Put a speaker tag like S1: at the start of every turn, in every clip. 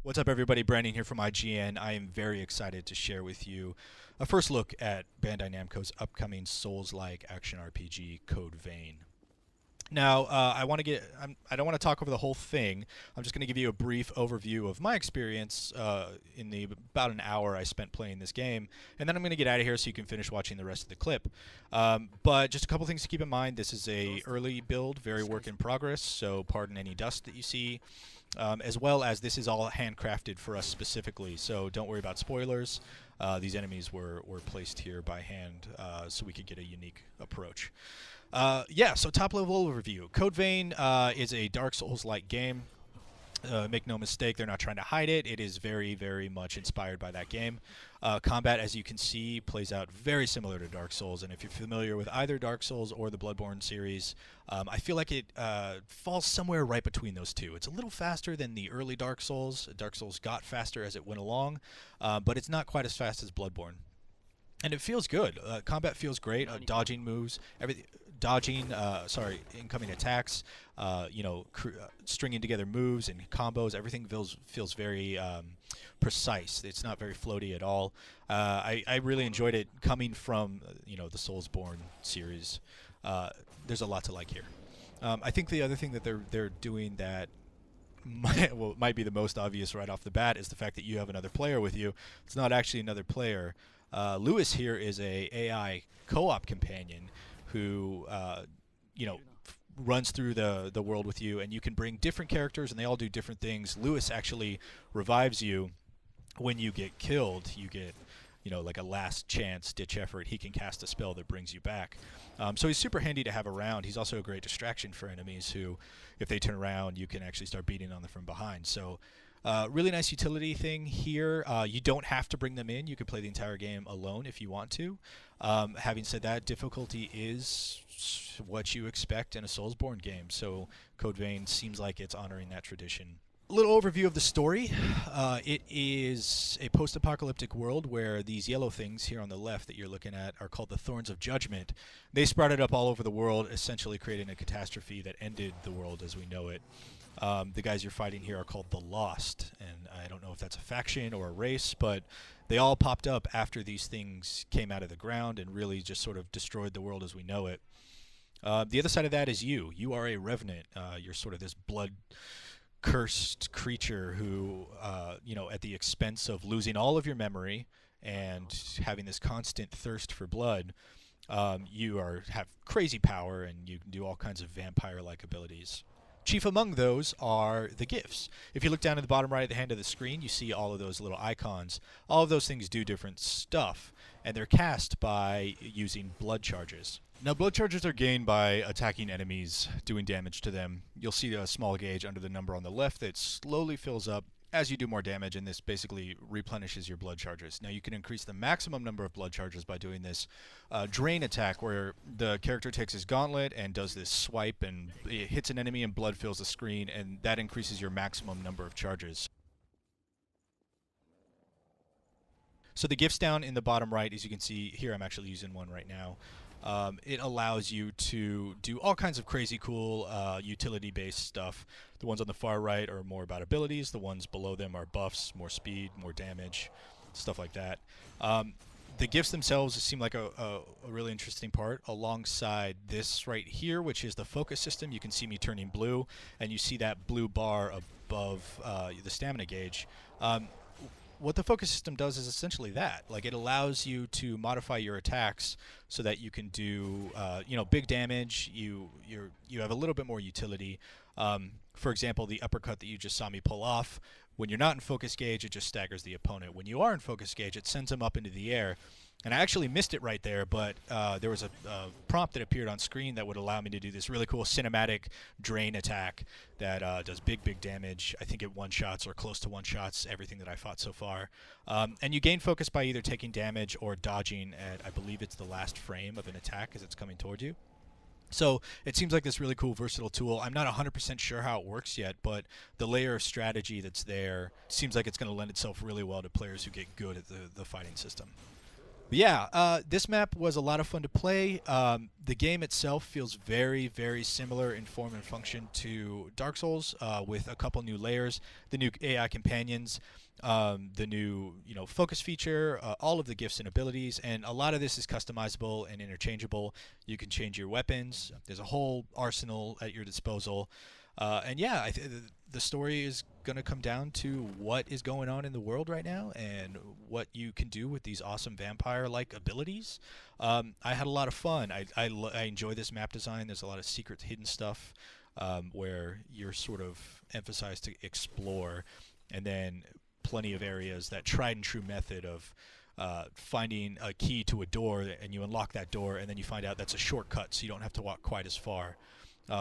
S1: What's up, everybody? Brandon here from IGN. I am very excited to share with you a first look at Bandai Namco's upcoming Souls-like action RPG, Code Vein. Now, I don't want to talk over the whole thing. I'm just going to give you a brief overview of my experience in the about an hour I spent playing this game, and then I'm going to get out of here so you can finish watching the rest of the clip. But just a couple things to keep in mind. This is a early build, very work in progress, so pardon any dust that you see. As well as this is all handcrafted for us specifically, so don't worry about spoilers. These enemies were placed here by hand so we could get a unique approach. So top level overview. Code Vein is a Dark Souls-like game. Make no mistake, they're not trying to hide it. It is very, very much inspired by that game. Combat, as you can see, plays out very similar to Dark Souls, and if you're familiar with either Dark Souls or the Bloodborne series, I feel like it falls somewhere right between those two. It's a little faster than the early Dark Souls. Dark Souls got faster as it went along, but it's not quite as fast as Bloodborne. And it feels good. Combat feels great. Dodging moves, incoming attacks, stringing together moves and combos. Everything feels very precise. It's not very floaty at all. I really enjoyed it coming from the Soulsborne series. There's a lot to like here. I think the other thing that they're doing that might be the most obvious right off the bat is the fact that you have another player with you. It's not actually another player. Lewis here is a AI co-op companion who runs through the world with you, and you can bring different characters and they all do different things. Lewis actually revives you when you get killed. You get like a last chance ditch effort. He can cast a spell that brings you back. So he's super handy to have around. He's also a great distraction for enemies who, if they turn around, you can actually start beating on them from behind. So really nice utility thing here. You don't have to bring them in. You can play the entire game alone if you want to. Having said that, difficulty is what you expect in a Soulsborne game, so Code Vein seems like it's honoring that tradition. A little overview of the story. It is a post-apocalyptic world where these yellow things here on the left that you're looking at are called the Thorns of Judgment. They sprouted up all over the world, essentially creating a catastrophe that ended the world as we know it. The guys you're fighting here are called the Lost, and I don't know if that's a faction or a race, but they all popped up after these things came out of the ground and really just sort of destroyed the world as we know it. The other side of that is you. You are a revenant. You're sort of this blood-cursed creature who, at the expense of losing all of your memory and having this constant thirst for blood, you have crazy power and you can do all kinds of vampire-like abilities. Chief among those are the gifts. If you look down at the bottom right hand of the screen, you see all of those little icons. All of those things do different stuff, and they're cast by using blood charges. Now, blood charges are gained by attacking enemies, doing damage to them. You'll see a small gauge under the number on the left that slowly fills up as you do more damage, and this basically replenishes your blood charges. Now, you can increase the maximum number of blood charges by doing this drain attack, where the character takes his gauntlet and does this swipe, and it hits an enemy and blood fills the screen, and that increases your maximum number of charges. So the gifts down in the bottom right, as you can see here, I'm actually using one right now. It allows you to do all kinds of crazy cool utility-based stuff. The ones on the far right are more about abilities. The ones below them are buffs, more speed, more damage, stuff like that. The gifts themselves seem like a really interesting part alongside this right here, which is the focus system. You can see me turning blue, and you see that blue bar above the stamina gauge. What the focus system does is essentially that. Like, it allows you to modify your attacks so that you can do, big damage. You have a little bit more utility. For example, the uppercut that you just saw me pull off, when you're not in focus gauge, it just staggers the opponent. When you are in focus gauge, it sends them up into the air. And I actually missed it right there, but there was a prompt that appeared on screen that would allow me to do this really cool cinematic drain attack that does big damage. I think it one-shots or close to one-shots everything that I fought so far. And you gain focus by either taking damage or dodging at, I believe it's the last frame of an attack as it's coming toward you. So it seems like this really cool, versatile tool. I'm not 100% sure how it works yet, but the layer of strategy that's there seems like it's going to lend itself really well to players who get good at the fighting system. But yeah, this map was a lot of fun to play. The game itself feels very, very similar in form and function to Dark Souls, with a couple new layers, the new AI companions, the new focus feature, all of the gifts and abilities, and a lot of this is customizable and interchangeable. You can change your weapons. There's a whole arsenal at your disposal. And yeah, the story is going to come down to what is going on in the world right now and what you can do with these awesome vampire-like abilities. I had a lot of fun. I enjoy this map design. There's a lot of secret hidden stuff where you're sort of emphasized to explore, and then plenty of areas, that tried and true method of finding a key to a door, and you unlock that door, and then you find out that's a shortcut, so you don't have to walk quite as far.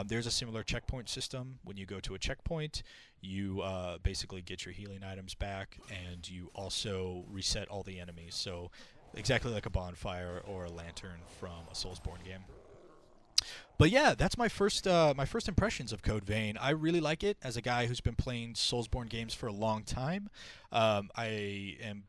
S1: There's a similar checkpoint system. When you go to a checkpoint, you basically get your healing items back, and you also reset all the enemies. So exactly like a bonfire or a lantern from a Soulsborne game. But yeah, that's my first impressions of Code Vein. I really like it. As a guy who's been playing Soulsborne games for a long time, I am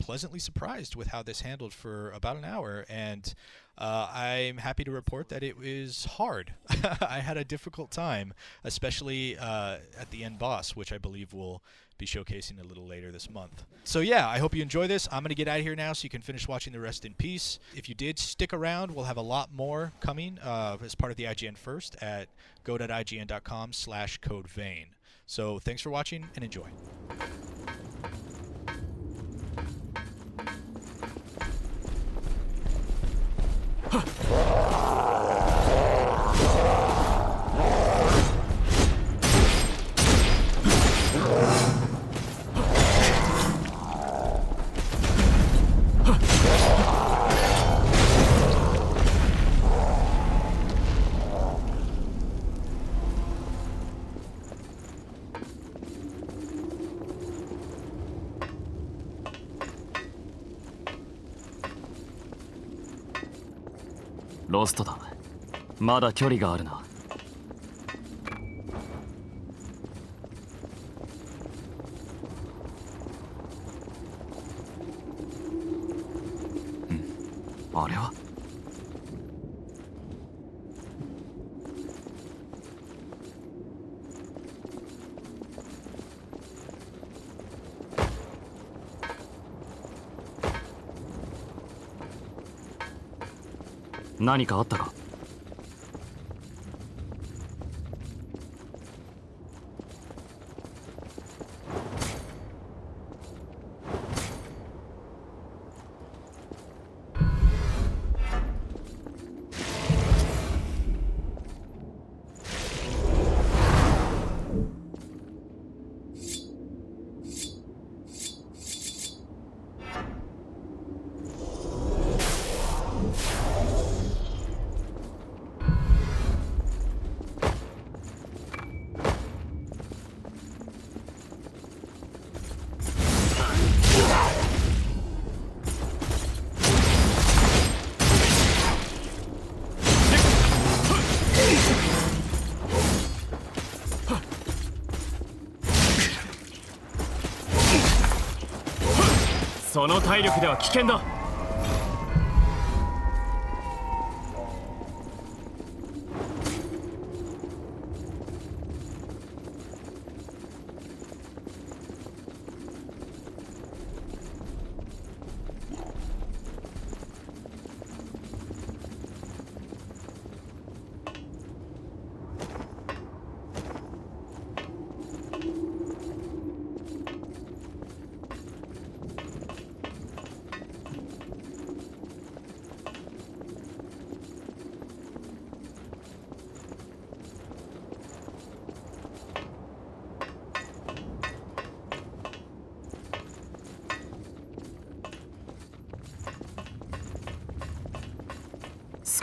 S1: pleasantly surprised with how this handled for about an hour, and I'm happy to report that it was hard. I had a difficult time, especially at the end boss, which I believe we'll be showcasing a little later this month. So yeah, I hope you enjoy this. I'm going to get out of here now so you can finish watching the rest in peace. If you did stick around, we'll have a lot more coming as part of the IGN First at go.ign.com/codevein. So thanks for watching and enjoy.
S2: ロストだ。まだ距離があるな。あれは？何かあったか？その体力では危険だ。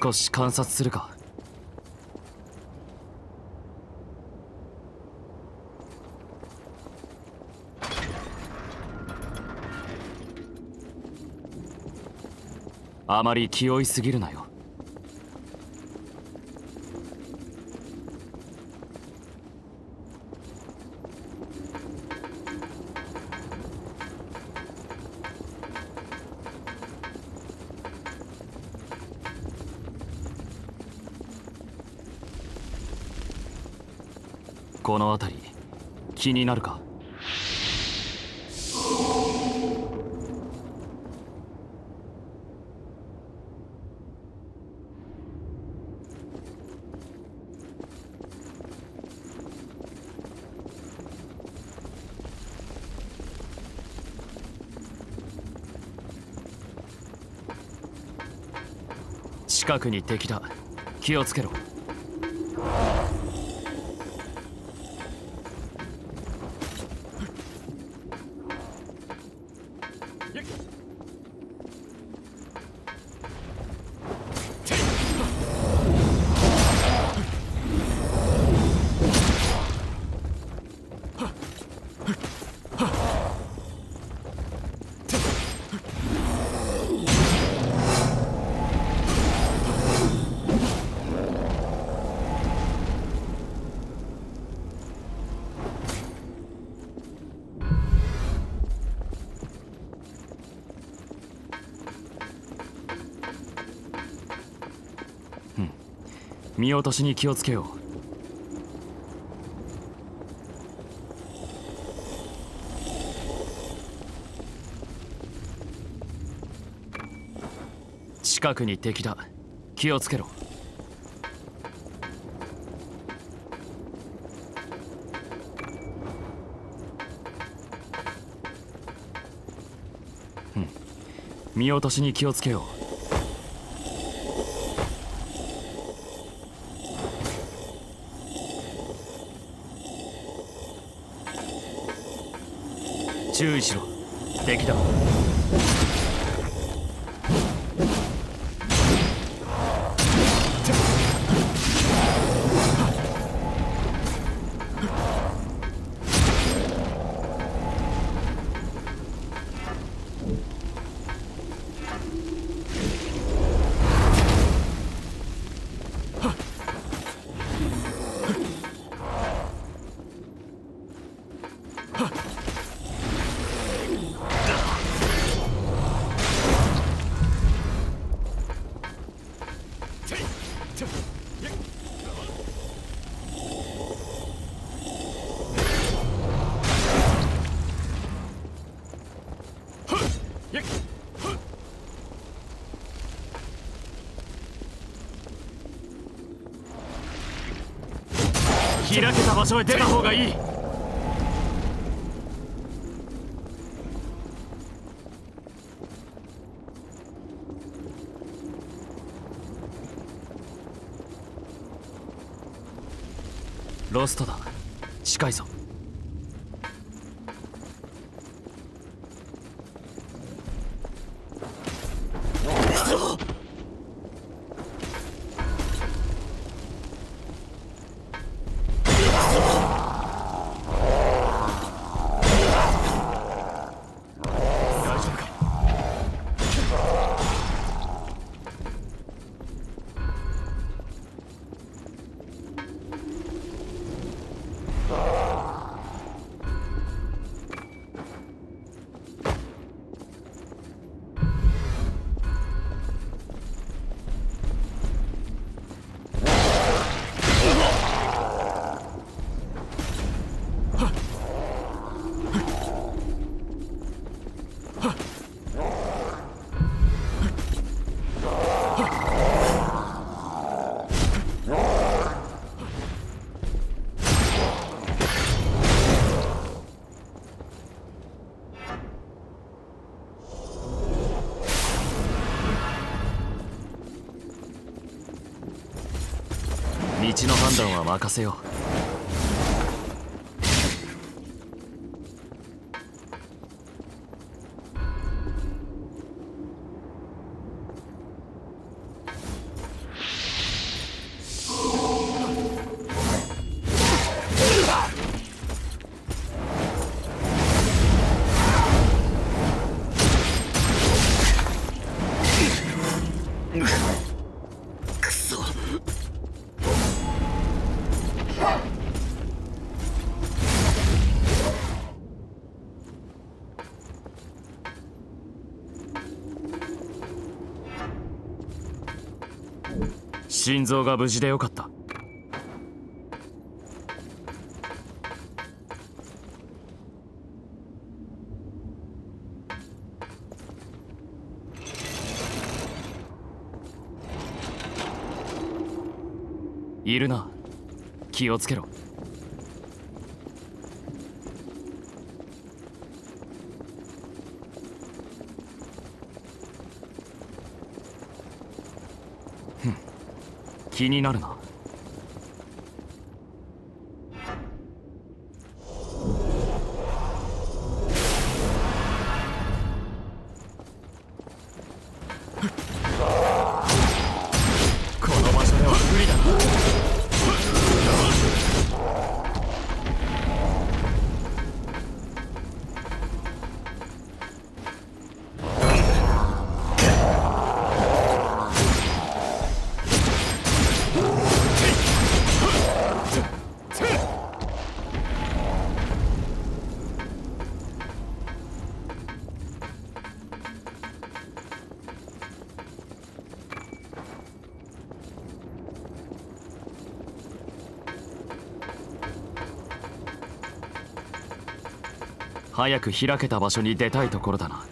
S2: 少し観察するか。あまり気負いすぎるなよ。この辺り気になるか？近くに敵だ。気をつけろ。見落としに気をつけよう。近くに敵だ。気をつけろ。見落としに気をつけよう。注意しろ。敵だ。開けた場所へ出た方がいい。ロストだ。近いぞ。道の判断は任せよう。心臓が無事でよかった。いるな。気をつけろ。気になるな。この場所では無理だな。早く開けた場所に出たいところだな。